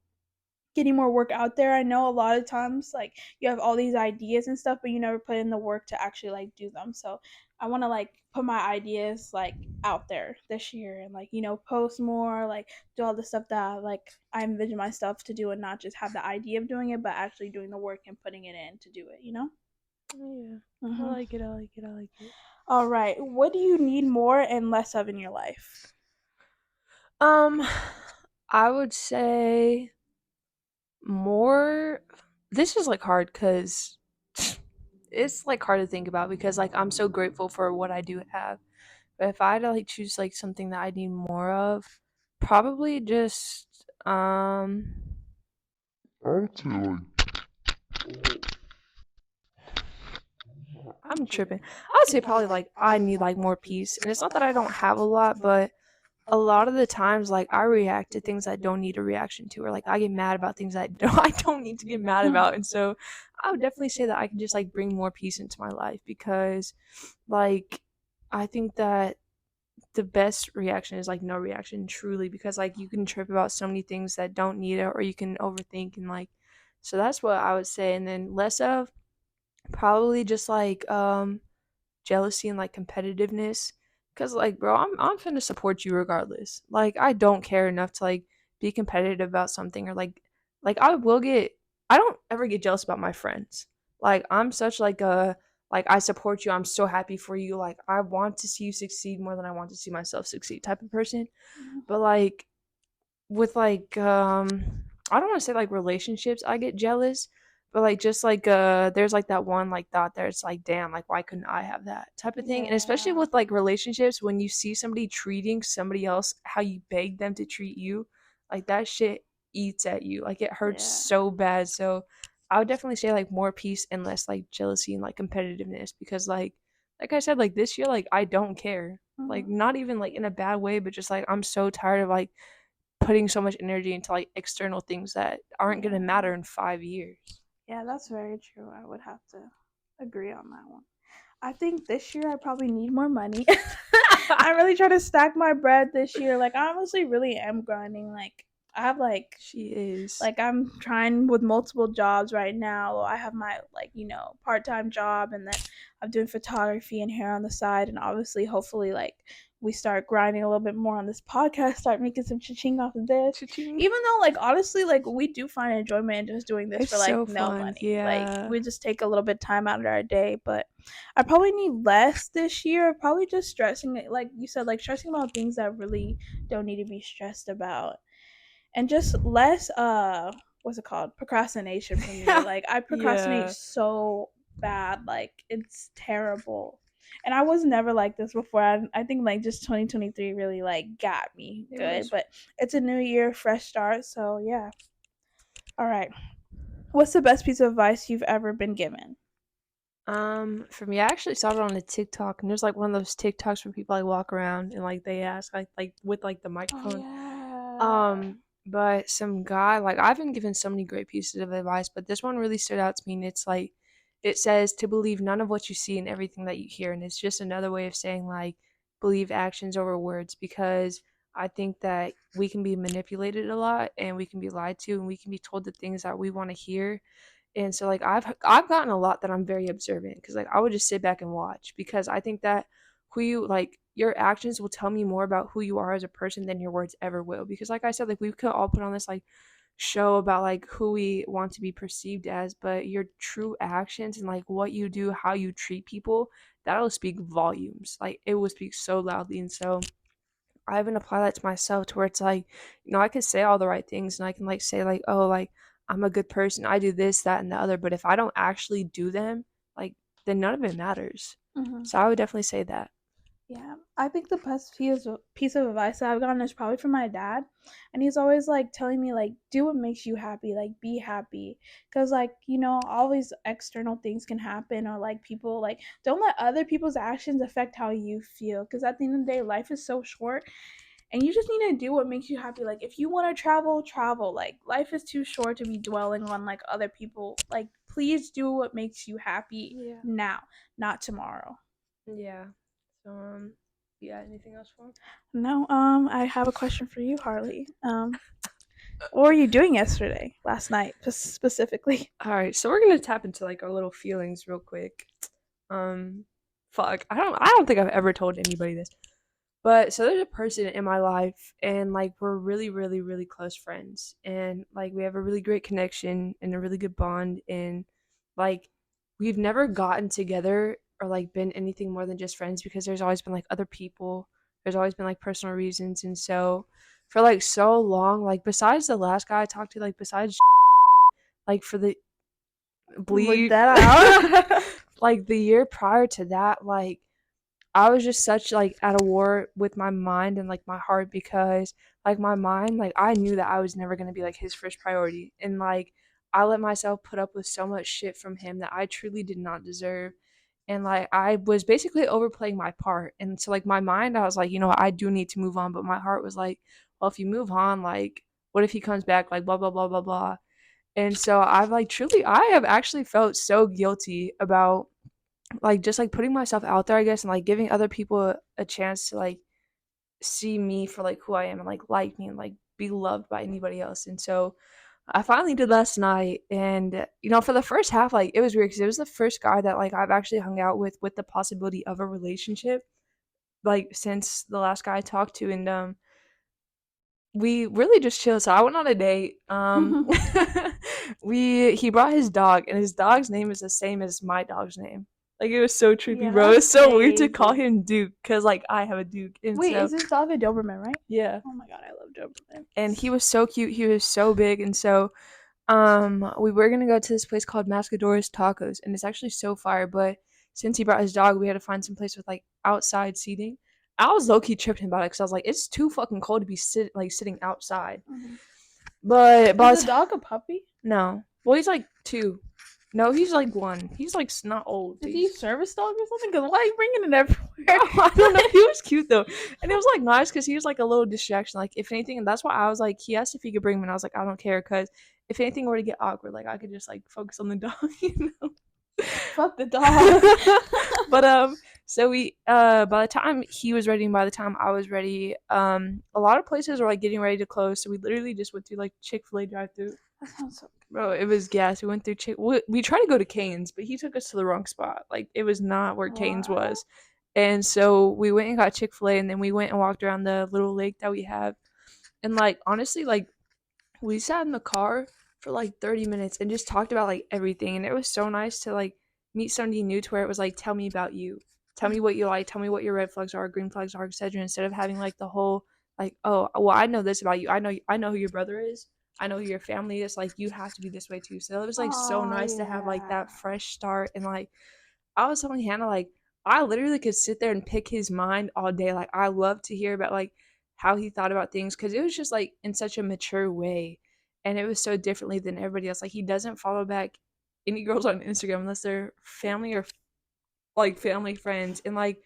getting more work out there. I know a lot of times like you have all these ideas and stuff, but you never put in the work to actually like do them. So I want to like put my ideas like out there this year and like post more, like do all the stuff that like I envision myself to do, and not just have the idea of doing it, but actually doing the work and putting it in to do it. Yeah. I Mm-hmm. like it. I like it. I like it. All right. What do you need more and less of in your life? Um, I would say more. This is like hard because it's like hard to think about because like I'm so grateful for what I do have. But if I had to like choose like something that I need more of, probably just I'm tripping. I would say probably like I need like more peace. And it's not that I don't have a lot, but a lot of the times like I react to things I don't need a reaction to, or like I get mad about things I don't need to get mad about. And so I would definitely say that I can just like bring more peace into my life because like I think that the best reaction is like no reaction truly, because like you can trip about so many things that don't need it, or you can overthink, and like so that's what I would say. And then less of probably just like jealousy and like competitiveness, because like bro, I'm finna support you regardless. Like I don't care enough to like be competitive about something, or like I don't ever get jealous about my friends. Like I'm such like a like I support you, I'm so happy for you, like I want to see you succeed more than I want to see myself succeed type of person. But like with like I don't want to say like relationships I get jealous, but like just like there's like that one like thought there, it's like damn, like why couldn't I have that type of thing. And especially Yeah. with like relationships, when you see somebody treating somebody else how you beg them to treat you, like that shit eats at you, like it hurts Yeah. so bad. So I would definitely say like more peace and less like jealousy and like competitiveness, because like I said, like this year, like I don't care, like Mhm. not even like in a bad way, but just like I'm so tired of like putting so much energy into like external things that aren't going to Yeah. matter in 5 years. Yeah, that's very true. I would have to agree on that one. I think this year I probably need more money. I'm really trying to stack my bread this year. Like I honestly really am grinding. Like I have She is. like I'm trying with multiple jobs right now. I have my like, part-time job, and then I'm doing photography and hair on the side, and obviously hopefully like we start grinding a little bit more on this podcast, start making some cha-ching off of this. Cha-ching. Even though like honestly like we do find enjoyment in just doing this It's for like so no fun. money. Like Yeah. we just take a little bit of time out of our day, but I probably need less this year. Probably just stressing, like you said, like stressing about things that really don't need to be stressed about, and just less what's it called, procrastination for me. Like I procrastinate Yeah. so bad, like it's terrible, and I was never like this before. I think like just 2023 really like got me It good, was. but it's a new year, fresh start, so yeah. All right, what's the best piece of advice you've ever been given? For me, I actually saw it on a TikTok, and there's like one of those TikToks where people like walk around and like they ask like with like the Oh microphone. yeah. But some guy, like I've been given so many great pieces of advice, but this one really stood out to me, and it's like it says to believe none of what you see and everything that you hear, and it's just another way of saying like believe actions over words, because I think that we can be manipulated a lot and we can be lied to and we can be told the things that we want to hear. And so like I've gotten a lot that I'm very observant because like I would just sit back and watch because I think that who you like your actions will tell me more about who you are as a person than your words ever will. Because like I said, like we could all put on this like show about like who we want to be perceived as, but your true actions and like what you do, how you treat people, that'll speak volumes. Like it will speak so loudly. And so I even apply that to myself to where it's like, I can say all the right things and I can like say like, oh, like I'm a good person. I do this, that, and the other. But if I don't actually do them, like then none of it matters. Mm-hmm. So I would definitely say that. Yeah, I think the best piece of advice that I've gotten is probably from my dad, and he's always like telling me like do what makes you happy, like be happy, because like all these external things can happen, or like people like don't let other people's actions affect how you feel, because at the end of the day, life is so short, and you just need to do what makes you happy. Like if you want to travel, travel. Like life is too short to be dwelling on like other people. Like please do what makes you happy Yeah. now, not tomorrow. Yeah. So yeah, anything else for him? No, I have a question for you, Harley. What were you doing yesterday, last night, specifically? All right, so we're gonna tap into like our little feelings real quick. Um, fuck, I don't think I've ever told anybody this, but so there's a person in my life, and like we're really, really, really close friends, and like we have a really great connection and a really good bond, and like we've never gotten together or like been anything more than just friends because there's always been like other people, there's always been like personal reasons, and so for like so long, like besides the last guy I talked to, like besides like for the Bleep bleep. that out. Like the year prior to that, like I was just such like at a war with my mind and like my heart because like my mind, like I knew that I was never gonna be like his first priority. And like I let myself put up with so much shit from him that I truly did not deserve. And like I was basically overplaying my part. And so like my mind, I was like, I do need to move on. But my heart was like, well, if you move on, like what if he comes back, like blah blah blah blah blah. And so I've like truly I have actually felt so guilty about like just like putting myself out there, I guess, and like giving other people a chance to like see me for like who I am and like me and like be loved by anybody else. And so I finally did last night, and for the first half, like it was weird because it was the first guy that like I've actually hung out with the possibility of a relationship, like since the last guy I talked to, and we really just chilled. So I went on a date. We he brought his dog, and his dog's name is the same as my dog's name. Like it was so Yeah, trippy, bro. that's It's so weird to call crazy. him Duke because like I have a Duke, and Wait, is so this dog a Doberman, right? yeah. Oh my god, I love And Dobermans. he was so cute. He was so big, and so we were gonna go to this place called Mascadores Tacos, and it's actually so fire. But since he brought his dog, we had to find some place with like outside seating. I was low key tripping about it because I was like, it's too fucking cold to be sitting outside. Mm-hmm. But Is by the dog a puppy? no, well he's like 2. No, he's like 1. He's like not old. Is he a service dog or something? Because why are you bringing it everywhere? No, I don't know. He was cute though, and it was like nice because he was like a little distraction. Like if anything, and that's why I was like, he asked if he could bring him, and I was like, I don't care because if anything were to get awkward, like I could just like focus on the dog, Fuck the dog. But so we by the time he was ready and by the time I was ready, a lot of places were like getting ready to close, so we literally just went through like Chick-fil-A drive-through. That sounds so good. Bro, it was gas. We went through we tried to go to Cane's, but he took us to the wrong spot. Like it was not where Cane's What? was. And so we went and got Chick-fil-A, and then we went and walked around the little lake that we have. And like honestly, like we sat in the car for like 30 minutes and just talked about like everything, and it was so nice to like meet somebody new to where it was like, tell me about you, tell me what you like, tell me what your red flags are, green flags are, etc., instead of having like the whole like, oh well, I know this about you, I know who your brother is, I know who your family is, like you have to be this way too. So it was like so Oh nice to have like yeah. that fresh start. And like I was telling Hannah, like, I literally could sit there and pick his mind all day. Like, I love to hear about, like, how he thought about things because it was just, like, in such a mature way. And it was so differently than everybody else. Like, he doesn't follow back any girls on Instagram unless they're family or, like, family friends. And, like,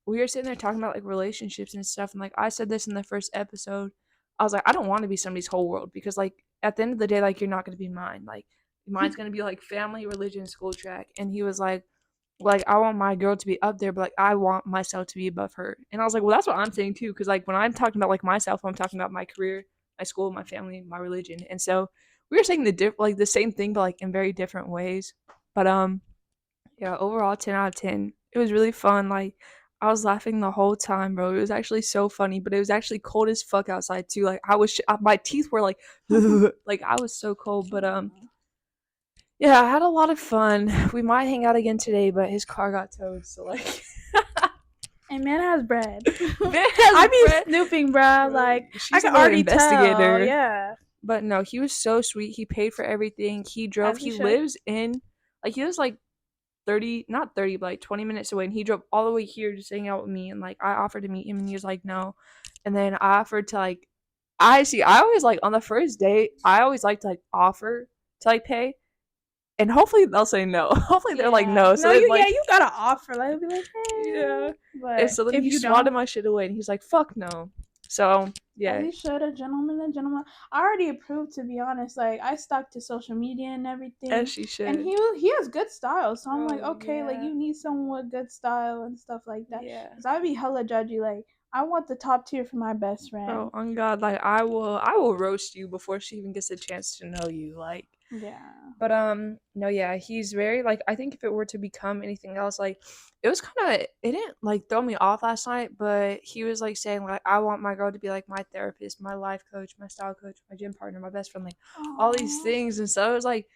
we were sitting there talking about, like, relationships and stuff. And, like, I said this in the first episode. I was like, I don't want to be somebody's whole world because, like, at the end of the day, like, you're not going to be mine. Like, mine's going to be, like, family, religion, school track. And he was like, like I want my girl to be up there, but like I want myself to be above her. And I was like, well, that's what I'm saying too, because like when I'm talking about like myself, I'm talking about my career, my school, my family, my religion. And so we were saying like the same thing, but like in very different ways. But yeah, overall 10 out of 10. It was really fun. Like I was laughing the whole time, bro. It was actually so funny, but it was actually cold as fuck outside too. Like my teeth were like, like I was so cold. But yeah, I had a lot of fun. We might hang out again today, but his car got towed, so like. And man has bread. Man I has be bread. snooping, bro. Bro, Like I she's a can little already tell. investigator. Yeah, But no, he was so sweet. He paid for everything. He drove. as he He should. lives in, like, he lives like 30, not 30, but like 20 minutes away. And he drove all the way here just to hang out with me. And like, I offered to meet him, and he was like, no. And then I offered to, like, I always like, on the first date, I always like to like offer to like pay. And hopefully they'll say no. Hopefully they're like, Yeah. no. So No, then, you like, you gotta offer. Like be like, hey. yeah. And But so then if he you swatted don't, my shit away, and he's like, fuck no. So, as yeah. he should, a gentleman, a gentleman. I already approved, to be honest. Like I stuck to social media and As everything, she and should. he has good style. So I'm like, Bro, okay, like yeah. you need someone with good style and stuff like that. Yeah. Cause I'd be hella judgy. Like I want the top tier for my best Bro, friend. on God, like I will roast you before she even gets a chance to know you. Like, Yeah. but no, yeah, he's very like, I think if it were to become anything else, like it was kind of, it didn't like throw me off last night, but he was like saying like, I want my girl to be like my therapist, my life coach, my style coach, my gym partner, my best friend, like all these Aww. things. And so it was like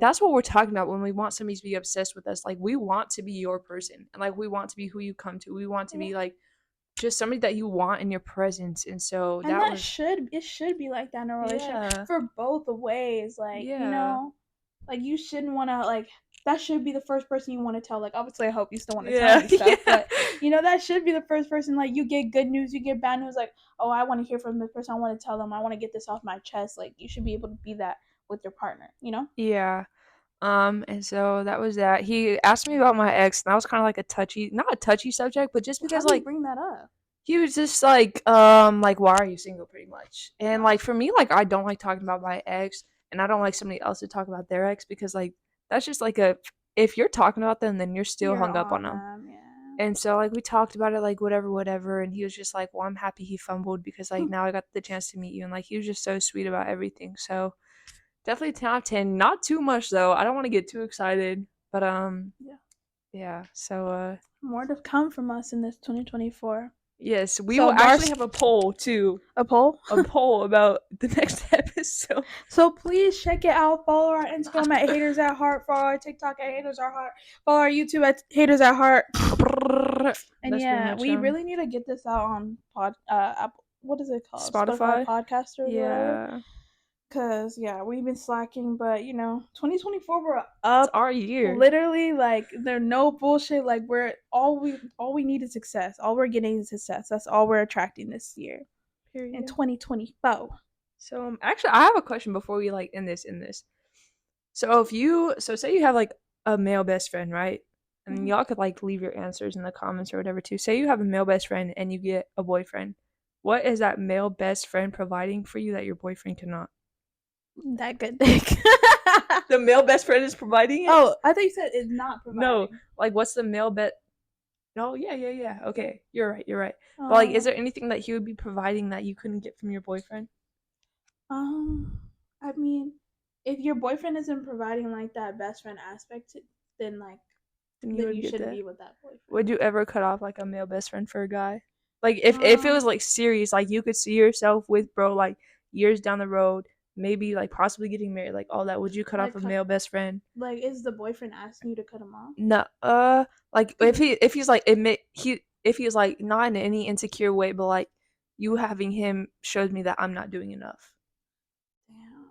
that's what we're talking about when we want somebody to be obsessed with us. Like we want to be your person, and like we want to be who you come to. We want to Yeah. be like just somebody that you want in your presence. And so And that that was, should be like that in a relationship yeah, for both ways. Like, yeah, like you shouldn't want to like that should be the first person you want to tell. Like, obviously, I hope you still want to tell yeah, me stuff, yeah, but that should be the first person. Like, you get good news, you get bad news. Like, oh, I want to hear from this person. I want to tell them. I want to get this off my chest. Like, you should be able to be that with your partner. yeah. And so that was that. He asked me about my ex, and that was kind of like a touchy, not a touchy subject, but just Well, how because do you like bring that up? he was just like why are you single, pretty much. And like for me, like I don't like talking about my ex, and I don't like somebody else to talk about their ex, because like that's just like a, if you're talking about them, then you're still You're hung up on on them. them, yeah. And so like we talked about it, like whatever, and he was just like, well, I'm happy he fumbled, because like now I got the chance to meet you. And like he was just so sweet about everything. So definitely 10 out of 10. Not too much though. I don't want to get too excited. But Yeah. yeah. So More to come from us in this 2024. yes, we So will actually Mars, have a poll too. a poll. A poll about the next episode. So please check it out. Follow our Instagram at Haters at Heart. Follow our TikTok at Haters at Heart. Follow our YouTube at Haters at Heart. And That's pretty yeah, much we really need to get this out on Apple, what is it called? Spotify Spotify. podcasters or whatever. Yeah. Cause yeah, we've been slacking, but 2024 we're It's up. our year. Literally, like there's no bullshit. Like we're all we need is success. All we're getting is success. That's all we're attracting this year in Period. 2024. So actually I have a question before we like end this. So say you have like a male best friend, right? And Mhm. y'all could like leave your answers in the comments or whatever too. Say you have a male best friend and you get a boyfriend. What is that male best friend providing for you that your boyfriend cannot? That good dick. The male best friend is providing it? Oh, I thought you said it's not No. providing. Like what's the male bet? No, yeah. Okay. You're right. But like is there anything that he would be providing that you couldn't get from your boyfriend? I mean, if your boyfriend isn't providing like that best friend aspect, then like Then you then would you get shouldn't that. be with that boyfriend. Would you ever cut off like a male best friend for a guy? Like if it was like serious, like you could see yourself with bro like years down the road, maybe like possibly getting married, like all that, would you cut off Like a male best friend? like is the boyfriend asking you to cut him off? No, like if he's like if he's like not in any insecure way, but like you having him shows me that I'm not doing enough. Damn.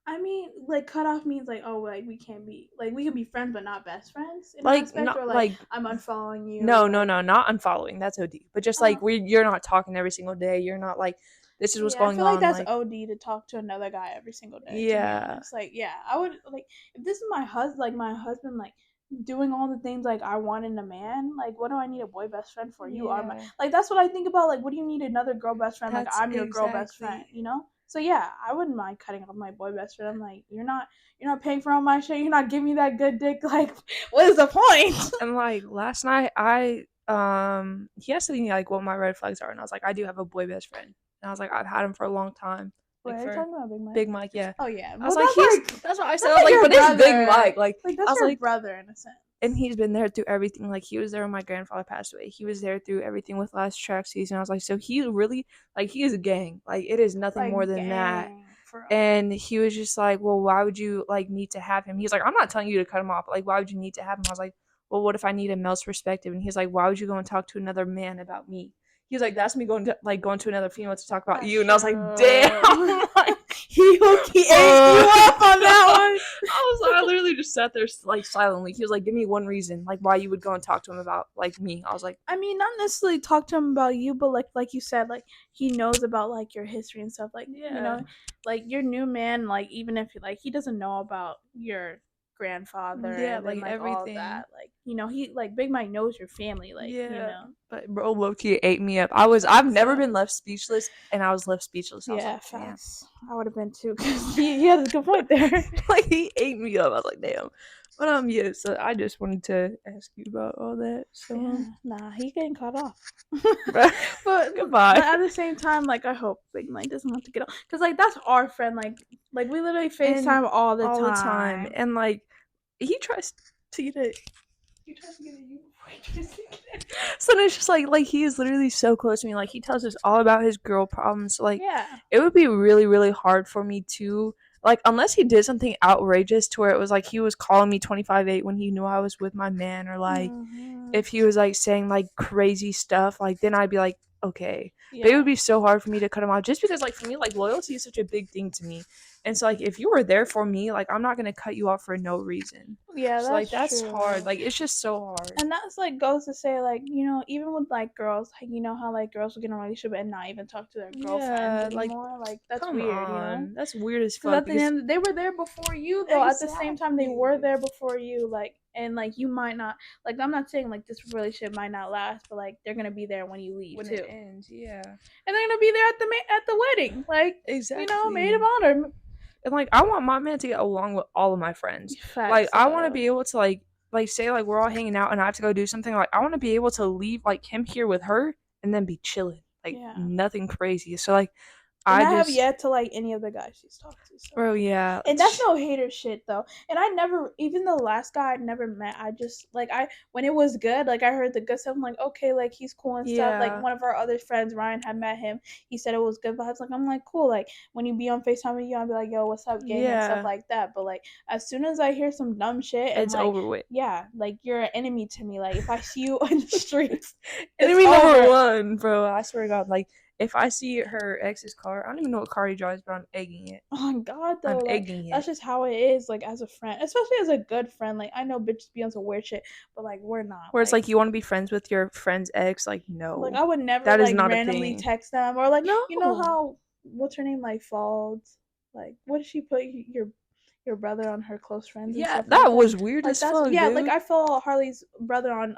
I mean, like cut off means like, oh, like we can't be like we can be friends but not best friends in an Like aspect, not or like like I'm unfollowing you, no, like not unfollowing. That's OD. But just like oh you're not talking every single day. You're not like this is what's yeah, I going feel like on. that's Like OD to talk to another guy every single day. To be yeah, honest, like yeah, I would like if this is my husband, like doing all the things like I want in a man. Like, what do I need a boy best friend for? You are my yeah. like that's what I think about. Like, what do you need another girl best friend? Like, That's I'm your girl best friend. exactly. So yeah, I wouldn't mind cutting off my boy best friend. I'm like, you're not paying for all my shit. You're not giving me that good dick. Like, what is the point? And like last night, he asked me like what my red flags are, and I was like, I do have a boy best friend, and I was like, I've had him for a long time, Wait, like are you for talking about Big Mike? Big Mike, yeah. Oh yeah. I was Well, like, that's what I said. I was like, but it's Big Mike, like that's I was your like, brother in a sense. and he's been there through everything. Like he was there when my grandfather passed away. He was there through everything with last track season. I was like, so he really like he is a gang. Like it is nothing Like, more than that. And he was just like, well, why would you like need to have him? He's like, I'm not telling you to cut him off. But, like, why would you need to have him? I was like, well, what if I need a male's perspective? And he's like, why would you go and talk to another man about me? He was like, that's me going to another female to talk about you. And I was like, damn. Like, he ate you up on that one. I literally just sat there like silently. He was like, give me one reason like why you would go and talk to him about like me. I was like, I mean, not necessarily talk to him about you, but like you said, like he knows about like your history and stuff. Like, you know, like your new man, like even if like he doesn't know about your grandfather and then, like everything. All of that, like, you know, he like Big Mike knows your family, like, you know. But bro, low-key ate me up. I've never been left speechless, and I was left speechless. I was like, damn. I would have been too, because he has a good point there. Like he ate me up. I was like, damn. But yeah, so I just wanted to ask you about all that. So nah, he getting cut off. but goodbye. But at the same time, like I hope Big Mike doesn't have to get off, because like that's our friend. Like we literally FaceTime all the time, and like he tries to get it. He tries to get it you before he tries to get it. So then it's just like he is literally so close to me. Like he tells us all about his girl problems. So like it would be really really hard for me to. Like, unless he did something outrageous to where it was, like, he was calling me 25-8 when he knew I was with my man, or, like, if he was, like, saying, like, crazy stuff, like, then I'd be like, okay. But it would be so hard for me to cut him off, just because, like, for me, like, loyalty is such a big thing to me. And so, like, if you were there for me, like, I'm not going to cut you off for no reason. Yeah, so, like, that's true. Hard. Like, it's just so hard. And that's, like, goes to say, like, you know, even with, like, girls, like, you know how, like, girls will get in a relationship and not even talk to their girlfriends anymore? Like, that's weird, you know? That's weird as fuck. At the end, they were there before you, though. Exactly. At the same time, they were there before you, like, and, like, you might not, like, I'm not saying, like, this relationship might not last, but, like, they're gonna be there when you leave, when too. It ends, yeah. And they're gonna be there at the wedding, like, exactly. You know, maid of honor. And, like, I want my man to get along with all of my friends. Like, I want to be able to, like, say, like, we're all hanging out and I have to go do something. Like, I want to be able to leave, like, him here with her and then be chilling. Like, nothing crazy. So, like, I have yet to like any of the guys she's talked to. So. Bro, yeah. And that's no hater shit, though. And I never, even the last guy I never met, I just, like, when it was good, like, I heard the good stuff. I'm like, okay, like, he's cool and stuff. Like, one of our other friends, Ryan, had met him. He said it was good vibes. Like, I'm like, cool. Like, when you be on FaceTime with you, I'll be like, yo, what's up, gang? And stuff like that. But, like, as soon as I hear some dumb shit, and, it's like, over with. Yeah, like, you're an enemy to me. Like, if I see you on the streets, enemy number one, bro. I swear to God, like, if I see her ex's car, I don't even know what car he drives, but I'm egging it. Oh God, though, I'm egging it. That's just how it is. Like, as a friend, especially as a good friend. Like, I know bitches be on some weird shit, but like, we're not. Where it's like you want to be friends with your friend's ex, like no. Like, I would never that like is not randomly text them, or like, you know how what's her name, like Falls, like what did she put your brother on her close friends? Yeah, and stuff that like was weird as fuck. Yeah, dude. Like I follow Harley's brother on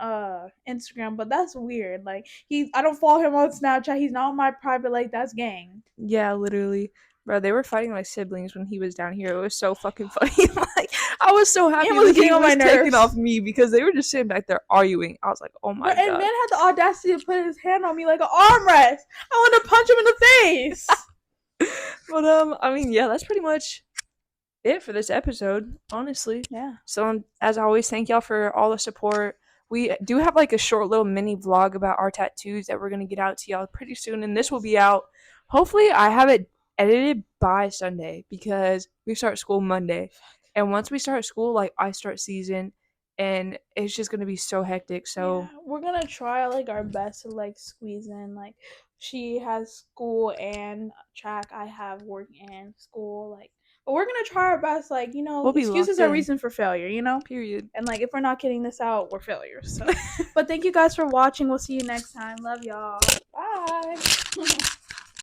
Instagram, but that's weird. Like I don't follow him on Snapchat. He's not on my private. Like that's gang. Yeah, literally, bro. They were fighting like siblings when he was down here. It was so fucking funny. Like I was so happy that he was taking off me because they were just sitting back there arguing. I was like, oh my God. And man had the audacity to put his hand on me like an armrest. I want to punch him in the face. But I mean, yeah, that's pretty much it for this episode, honestly. Yeah. So as always, thank y'all for all the support. We do have like a short little mini vlog about our tattoos that we're gonna get out to y'all pretty soon, and this will be out. Hopefully, I have it edited by Sunday because we start school Monday, and once we start school, like I start season, and it's just gonna be so hectic. So we're gonna try like our best to like squeeze in. Like she has school and track. I have work and school. Like. But we're going to try our best, like, you know, excuses are reason for failure, you know? Period. And, like, if we're not getting this out, we're failures. So. But thank you guys for watching. We'll see you next time. Love y'all. Bye.